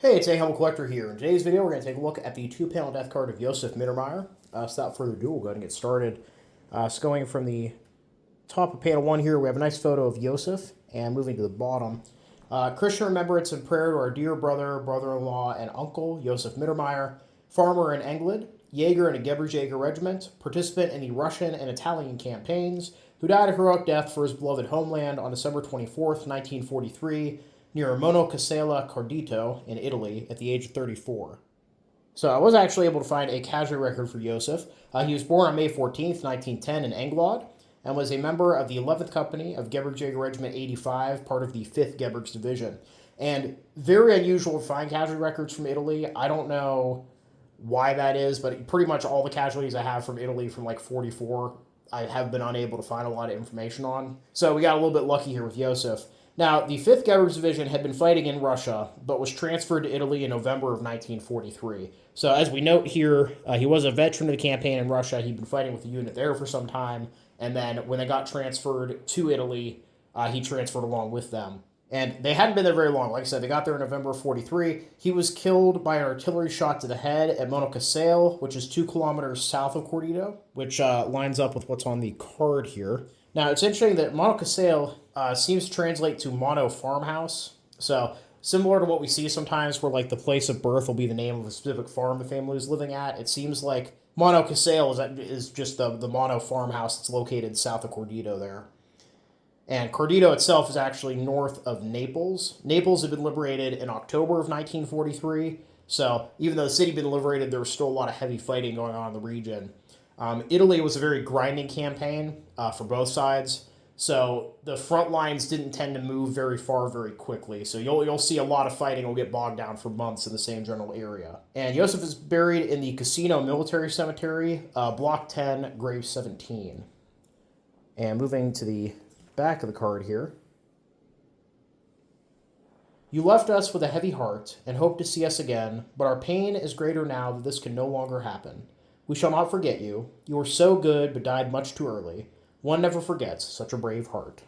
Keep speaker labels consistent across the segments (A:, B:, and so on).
A: Hey, it's a Helmet Collector here. In today's video, we're going to take a look at the 2-panel death card of Josef Mittermeier. So without further ado, we'll go ahead and get started. So going from the top of panel 1 here, we have a nice photo of Josef, and moving to the bottom. Christian remembrance and prayer to our dear brother, brother-in-law, and uncle, Josef Mittermeier, farmer in England, Jager in a Gebirgsjager Regiment, participant in the Russian and Italian campaigns, who died a heroic death for his beloved homeland on December 24th, 1943, near Monno Casale, Cardito, in Italy, at the age of 34. So I was actually able to find a casualty record for Josef. He was born on May 14th, 1910, in Englod, and was a member of the 11th Company of Gebirgsjager Regiment 85, part of the 5th Gebirgs Division. And very unusual to find casualty records from Italy. I don't know why that is, but pretty much all the casualties I have from Italy from like 44, I have been unable to find a lot of information on. So we got a little bit lucky here with Josef. Now, the 5th Gebirgs Division had been fighting in Russia, but was transferred to Italy in November of 1943. So as we note here, he was a veteran of the campaign in Russia. He'd been fighting with the unit there for some time, and then when they got transferred to Italy, he transferred along with them. And they hadn't been there very long. Like I said, they got there in November of 43. He was killed by an artillery shot to the head at Monno Casale, which is 2 kilometers south of Cardito, which lines up with what's on the card here. Now, it's interesting that Monno Casale seems to translate to Monno Farmhouse. So, similar to what we see sometimes where, like, the place of birth will be the name of a specific farm the family was living at. It seems like Monno Casale is just the Monno Farmhouse that's located south of Cardito there. And Cardito itself is actually north of Naples. Naples had been liberated in October of 1943. So, even though the city had been liberated, there was still a lot of heavy fighting going on in the region. Italy was a very grinding campaign for both sides, so the front lines didn't tend to move very far very quickly. So you'll see a lot of fighting will get bogged down for months in the same general area. And Josef is buried in the Casino Military Cemetery, Block 10, Grave 17. And moving to the back of the card here. You left us with a heavy heart and hope to see us again, but our pain is greater now that this can no longer happen. We shall not forget you. You were so good, but died much too early. One never forgets such a brave heart.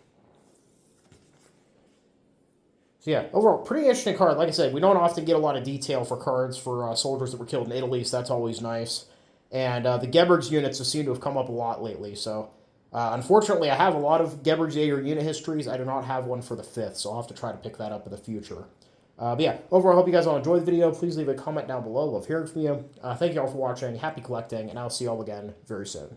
A: So yeah, overall, pretty interesting card. Like I said, we don't often get a lot of detail for cards for soldiers that were killed in Italy, so that's always nice. And the Gebirgs units seem to have come up a lot lately, so unfortunately, I have a lot of Gebirgsjager unit histories. I do not have one for the 5th, so I'll have to try to pick that up in the future. But yeah, overall, I hope you guys all enjoyed the video. Please leave a comment down below. Love hearing from you. Thank you all for watching. Happy collecting, and I'll see you all again very soon.